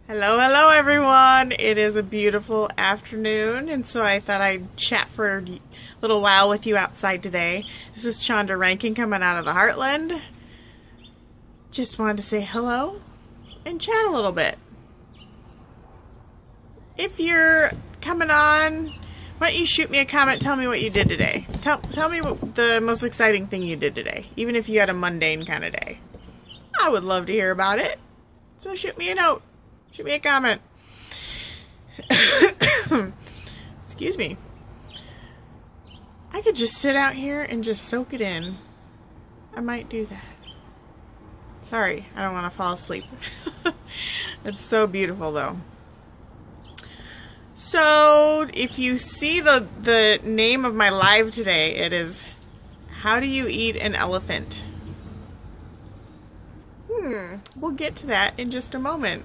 Hello, hello everyone. It is a beautiful afternoon, and so I thought I'd chat for a little while with you outside today. This is Chondra Rankin coming out of the Heartland. Just wanted to say hello and chat a little bit. If you're coming on, why don't you shoot me a comment, tell me what you did today. Tell me what the most exciting thing you did today, even if you had a mundane kind of day. I would love to hear about it. So shoot me a note. Shoot me a comment. Excuse me. I could just sit out here and just soak it in. I might do that. Sorry, I don't want to fall asleep. It's so beautiful though. So, if you see the name of my live today, it is How Do You Eat an Elephant? We'll get to that in just a moment.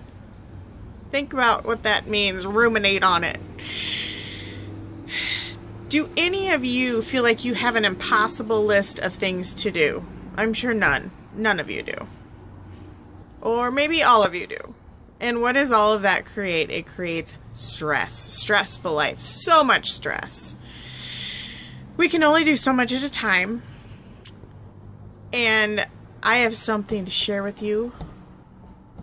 Think about what that means. Ruminate on it. Do any of you feel like you have an impossible list of things to do? I'm sure none of you do. Or maybe all of you do. And what does all of that create? It creates stress. Stressful life. So much stress. We can only do so much at a time. And I have something to share with you.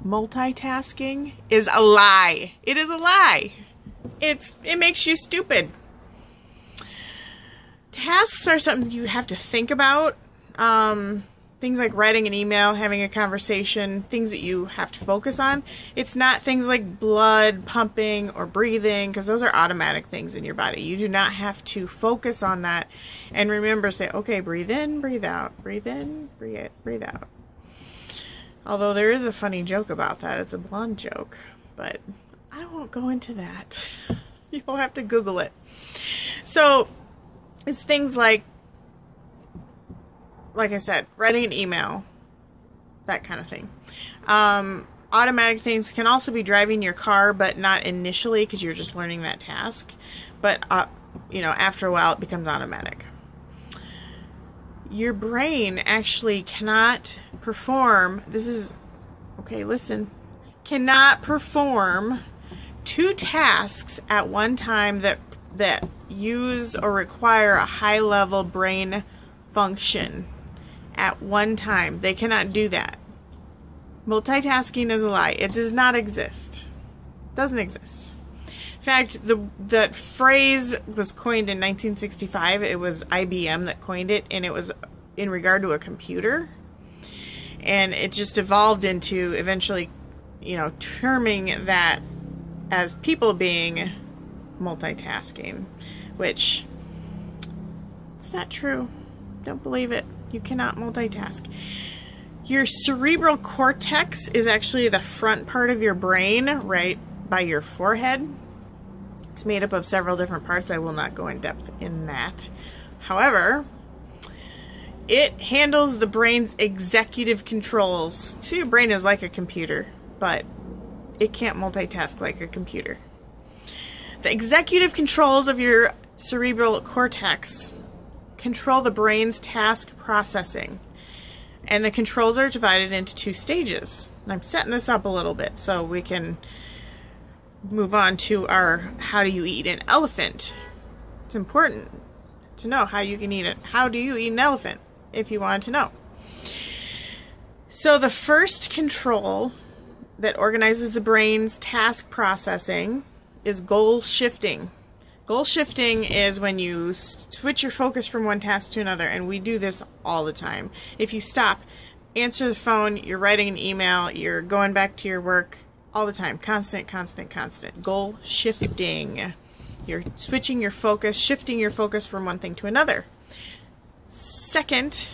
Multitasking is a lie. It is a lie. It makes you stupid. Tasks are something you have to think about. Things like writing an email, having a conversation, things that you have to focus on. It's not things like blood pumping or breathing, because those are automatic things in your body. You do not have to focus on that. And remember, say, okay, breathe in, breathe out, breathe in, breathe out. Although there is a funny joke about that. It's a blonde joke, but I won't go into that. You'll have to Google it. So it's things like I said, writing an email, that kind of thing. Automatic things can also be driving your car, but not initially because you're just learning that task. But, after a while it becomes automatic. Your brain actually cannot perform, cannot perform 2 tasks at one time that use or require a high level brain function at one time. They cannot do that. Multitasking is a lie. It does not exist. It doesn't exist. In fact, that phrase was coined in 1965. It was IBM that coined it, and it was in regard to a computer. And it just evolved into eventually, terming that as people being multitasking, which it's not true. Don't believe it. You cannot multitask. Your cerebral cortex is actually the front part of your brain, right by your forehead. It's made up of several different parts. I will not go in depth in that. However, it handles the brain's executive controls. So your brain is like a computer, but it can't multitask like a computer. The executive controls of your cerebral cortex control the brain's task processing. And the controls are divided into 2 stages. And I'm setting this up a little bit so we can move on to our how do you eat an elephant. It's important to know how you can eat it. How do you eat an elephant, if you want to know. So the first control that organizes the brain's task processing is goal shifting. Goal shifting is when you switch your focus from one task to another, and we do this all the time. If you stop, answer the phone, you're writing an email, you're going back to your work, all the time. Constant. Goal shifting. You're switching your focus, shifting your focus from one thing to another. Second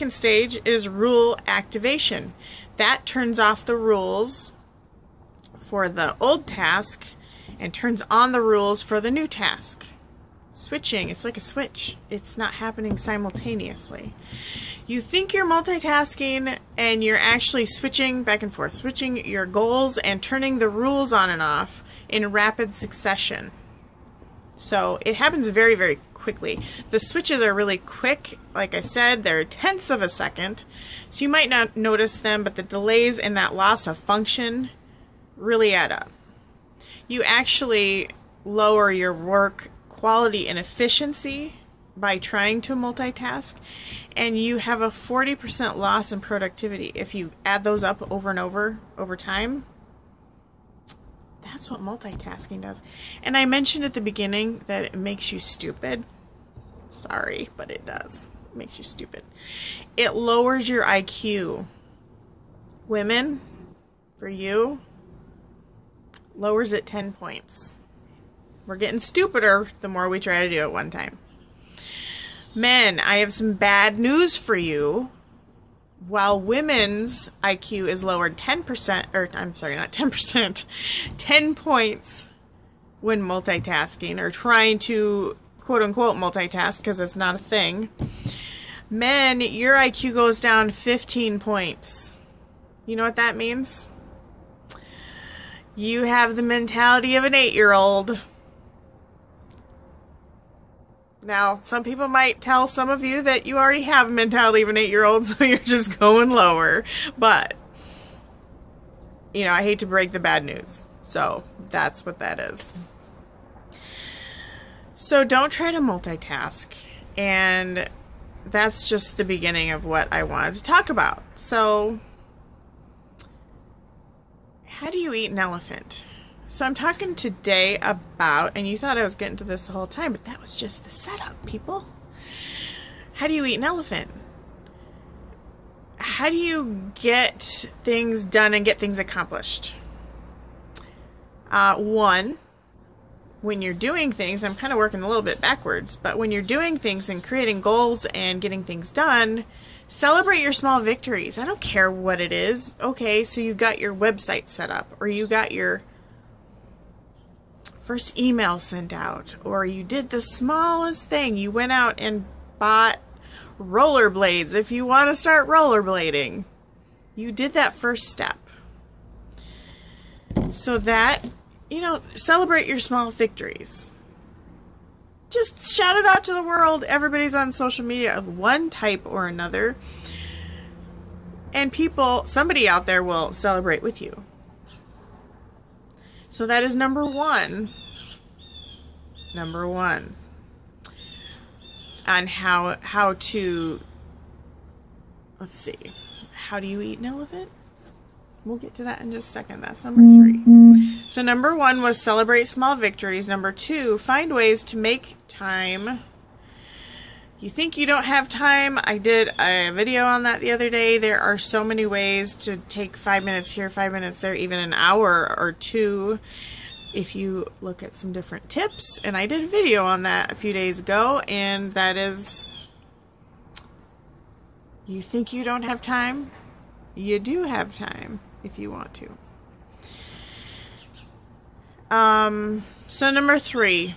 stage is rule activation. That turns off the rules for the old task and turns on the rules for the new task. Switching, it's like a switch. It's not happening simultaneously. You think you're multitasking and you're actually switching back and forth, switching your goals and turning the rules on and off in rapid succession. So it happens very, very quickly. The switches are really quick. Like I said, they're tenths of a second. So you might not notice them, but the delays in that loss of function really add up. You actually lower your work quality and efficiency by trying to multitask, and you have a 40% loss in productivity if you add those up over and over time. That's what multitasking does. And I mentioned at the beginning that it makes you stupid. Sorry, but it does. It makes you stupid. It lowers your IQ. Women, for you, lowers it 10 points. We're getting stupider the more we try to do it one time. Men, I have some bad news for you. While women's IQ is lowered 10%, or I'm sorry, not 10%, 10 points when multitasking or trying to quote unquote multitask, because it's not a thing. Men, your IQ goes down 15 points. You know what that means? You have the mentality of an 8-year-old. Now, some people might tell some of you that you already have a mentality of an 8-year-old, so you're just going lower. But, you know, I hate to break the bad news. So, that's what that is. So, don't try to multitask. And that's just the beginning of what I wanted to talk about. So, how do you eat an elephant? So I'm talking today about, and you thought I was getting to this the whole time, but that was just the setup, people. How do you eat an elephant? How do you get things done and get things accomplished? One, when you're doing things, I'm kind of working a little bit backwards, but when you're doing things and creating goals and getting things done, celebrate your small victories. I don't care what it is. Okay, so you got your website set up, or you got your first email sent out, or you did the smallest thing. You went out and bought rollerblades if you want to start rollerblading. You did that first step. So that, you know, celebrate your small victories. Just shout it out to the world. Everybody's on social media of one type or another. And people, somebody out there will celebrate with you. So that is number one. Number one. On how to, let's see. How do you eat an elephant? We'll get to that in just a second. That's number 3. So number 1 was celebrate small victories. Number 2, find ways to make time. You think you don't have time? I did a video on that the other day. There are so many ways to take 5 minutes here, 5 minutes there, even an hour or 2 if you look at some different tips. And I did a video on that a few days ago, and that is, you think you don't have time? You do have time if you want to. So number 3,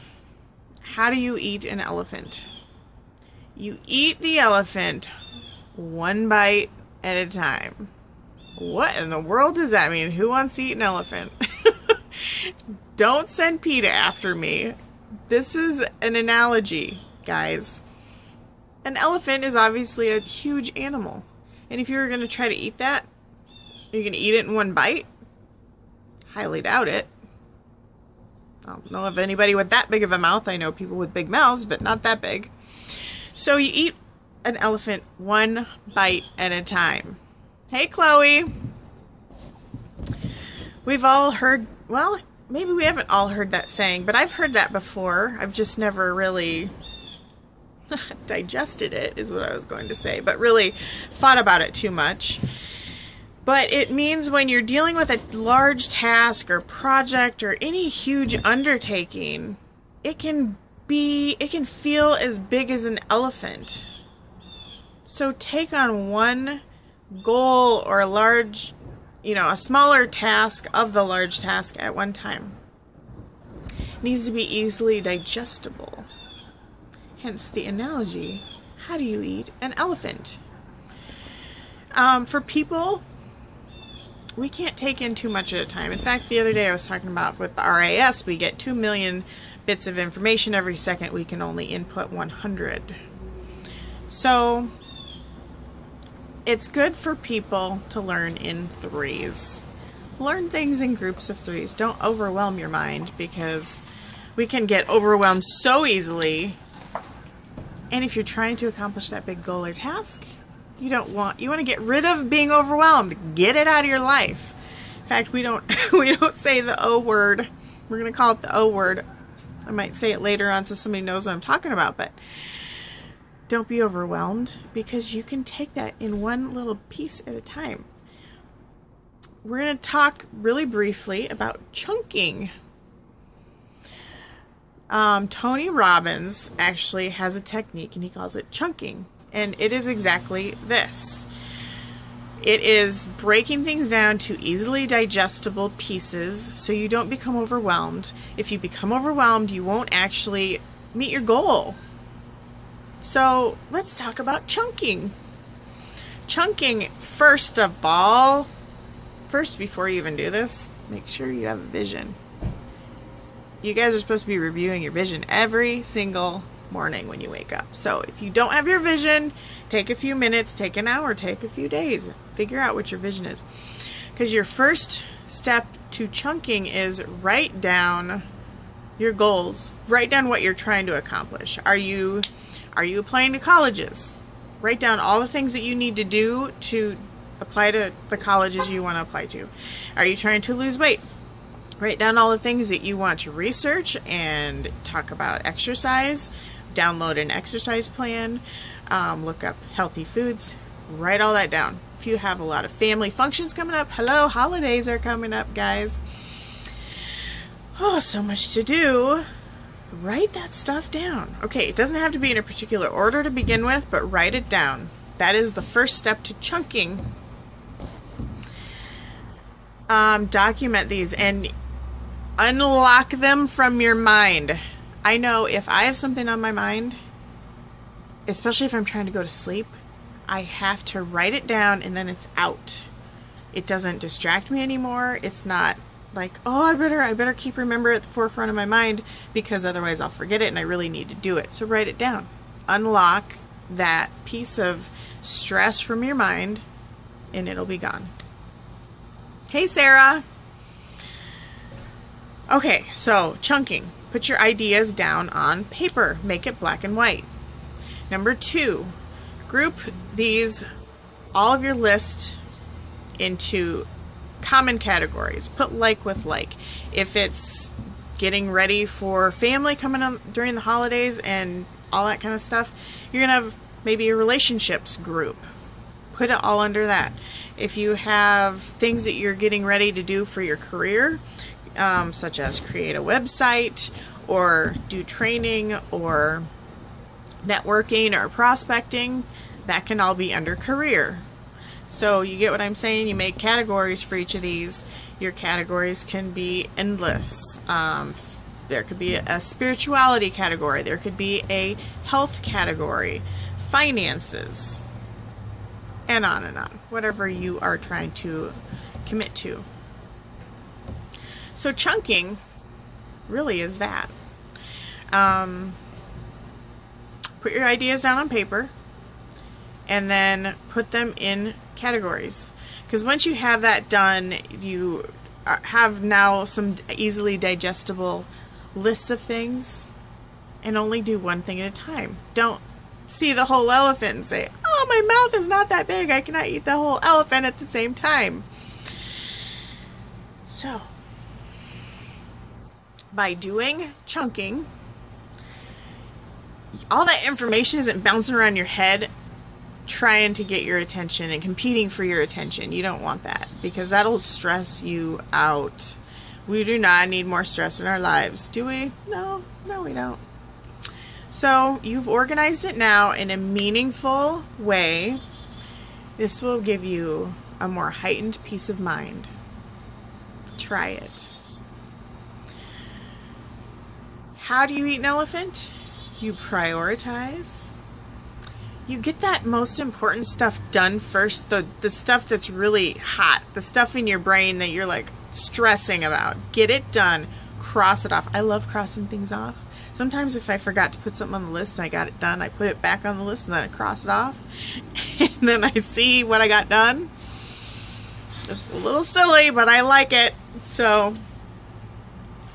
how do you eat an elephant? You eat the elephant one bite at a time. What in the world does that mean? Who wants to eat an elephant? Don't send PETA after me. This is an analogy, guys. An elephant is obviously a huge animal. And if you were going to try to eat that, you're going to eat it in one bite? Highly doubt it. I don't know of anybody with that big of a mouth. I know people with big mouths, but not that big. So you eat an elephant one bite at a time. Hey, Chloe. We've all heard, well, maybe we haven't all heard that saying, but I've heard that before. I've just never really digested it, is what I was going to say, but really thought about it too much. But it means when you're dealing with a large task or project or any huge undertaking, it can feel as big as an elephant. So take on one goal or a large, a smaller task of the large task at one time. It needs to be easily digestible. Hence the analogy, how do you eat an elephant? For people, we can't take in too much at a time. In fact, the other day I was talking about with the RAS, we get 2 million bits of information every second. We can only input 100. So it's good for people to learn in 3s. Learn things in groups of threes. Don't overwhelm your mind, because we can get overwhelmed so easily. And if you're trying to accomplish that big goal or task, you want to get rid of being overwhelmed. Get it out of your life. In fact, we don't say the O word. We're going to call it the O word. I might say it later on so somebody knows what I'm talking about, but don't be overwhelmed, because you can take that in one little piece at a time. We're going to talk really briefly about chunking. Tony Robbins actually has a technique, and he calls it chunking. And it is exactly this. It is breaking things down to easily digestible pieces so you don't become overwhelmed. If you become overwhelmed, you won't actually meet your goal. So let's talk about chunking. Chunking, first of all, before you even do this, make sure you have a vision. You guys are supposed to be reviewing your vision every single morning when you wake up. So if you don't have your vision, take a few minutes, take an hour, take a few days. Figure out what your vision is. Because your first step to chunking is write down your goals. Write down what you're trying to accomplish. Are you applying to colleges? Write down all the things that you need to do to apply to the colleges you want to apply to. Are you trying to lose weight? Write down all the things that you want to research and talk about exercise. Download an exercise plan. Look up healthy foods. Write all that down. If you have a lot of family functions coming up, hello, holidays are coming up, guys. Oh, so much to do. Write that stuff down. Okay, it doesn't have to be in a particular order to begin with, but write it down. That is the first step to chunking. Document these and unlock them from your mind. I know if I have something on my mind, especially if I'm trying to go to sleep, I have to write it down and then it's out. It doesn't distract me anymore. It's not like, oh, I better keep remember at the forefront of my mind, because otherwise I'll forget it and I really need to do it. So write it down. Unlock that piece of stress from your mind and it'll be gone. Hey, Sarah. Okay, so chunking. Put your ideas down on paper. Make it black and white. Number 2, group all of your list into common categories. Put like with like. If it's getting ready for family coming up during the holidays and all that kind of stuff, you're going to have maybe a relationships group. Put it all under that. If you have things that you're getting ready to do for your career, such as create a website or do training or networking or prospecting, that can all be under career. So you get what I'm saying? You make categories for each of these. Your categories can be endless. There could be a spirituality category. There could be a health category, finances, and on and on. Whatever you are trying to commit to. So chunking really is that. Put your ideas down on paper and then put them in categories. Because once you have that done, you have now some easily digestible lists of things, and only do one thing at a time. Don't see the whole elephant and say, oh, my mouth is not that big, I cannot eat the whole elephant at the same time. So, by doing chunking, all that information isn't bouncing around your head trying to get your attention and competing for your attention. You don't want that, because that'll stress you out. We do not need more stress in our lives, do we? No, we don't. So you've organized it now in a meaningful way. This will give you a more heightened peace of mind. Try it. How do you eat an elephant? You prioritize. You get that most important stuff done first, the stuff that's really hot, the stuff in your brain that you're like stressing about. Get it done. Cross it off. I love crossing things off. Sometimes if I forgot to put something on the list and I got it done, I put it back on the list and then I cross it off. And then I see what I got done. It's a little silly, but I like it. So,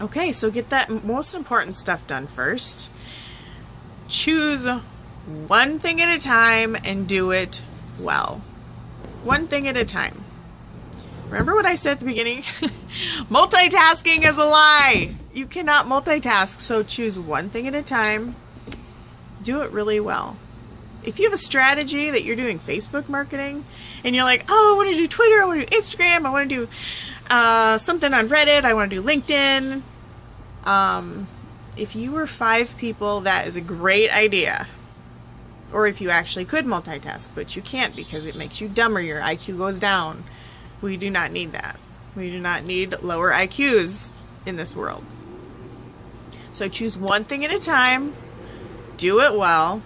okay, so get that most important stuff done first. Choose one thing at a time and do it well. One thing at a time. Remember what I said at the beginning? Multitasking is a lie. You cannot multitask, so choose one thing at a time. Do it really well. If you have a strategy that you're doing Facebook marketing and you're like, oh, I want to do Twitter, I want to do Instagram, I want to do something on Reddit, I want to do LinkedIn. If you were 5 people, that is a great idea. Or if you actually could multitask, but you can't because it makes you dumber, your IQ goes down. We do not need that. We do not need lower IQs in this world. So choose one thing at a time, do it well.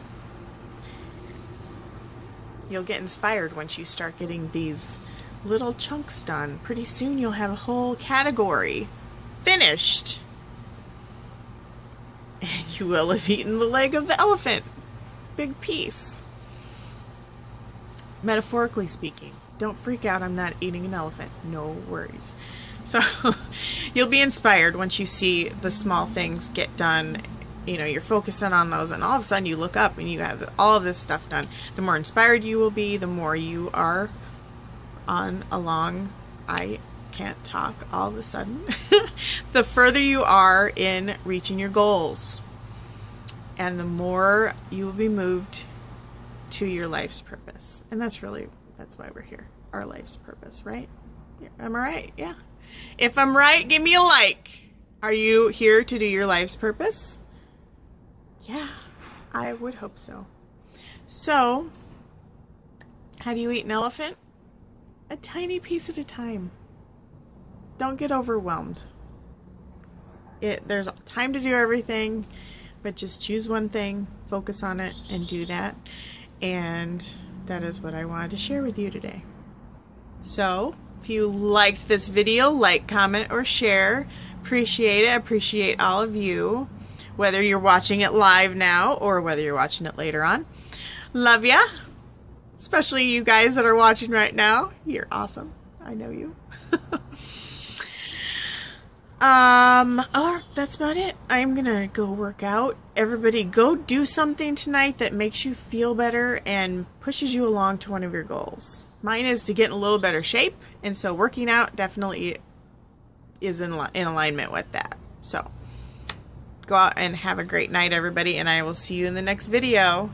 You'll get inspired once you start getting these little chunks done. Pretty soon you'll have a whole category finished. And you will have eaten the leg of the elephant. Big piece. Metaphorically speaking. Don't freak out, I'm not eating an elephant. No worries. So you'll be inspired once you see the small things get done. You know, you're focusing on those, and all of a sudden you look up and you have all of this stuff done. The more inspired you will be, the more you are I can't talk all of a sudden. The further you are in reaching your goals, and the more you will be moved to your life's purpose. And that's why we're here. Our life's purpose, right? Am I right? Yeah. If I'm right, give me a like. Are you here to do your life's purpose? Yeah, I would hope so. So, how do you eat an elephant? A tiny piece at a time. Don't get overwhelmed. There's time to do everything, but just choose one thing, focus on it, and do that. And that is what I wanted to share with you today. So, if you liked this video, like, comment, or share. Appreciate it. Appreciate all of you, whether you're watching it live now or whether you're watching it later on. Love ya. Especially you guys that are watching right now. You're awesome. I know you. That's about it. I'm gonna go work out. Everybody go do something tonight that makes you feel better and pushes you along to one of your goals. Mine is to get in a little better shape, and so working out definitely is in alignment with that. So go out and have a great night, everybody, and I will see you in the next video.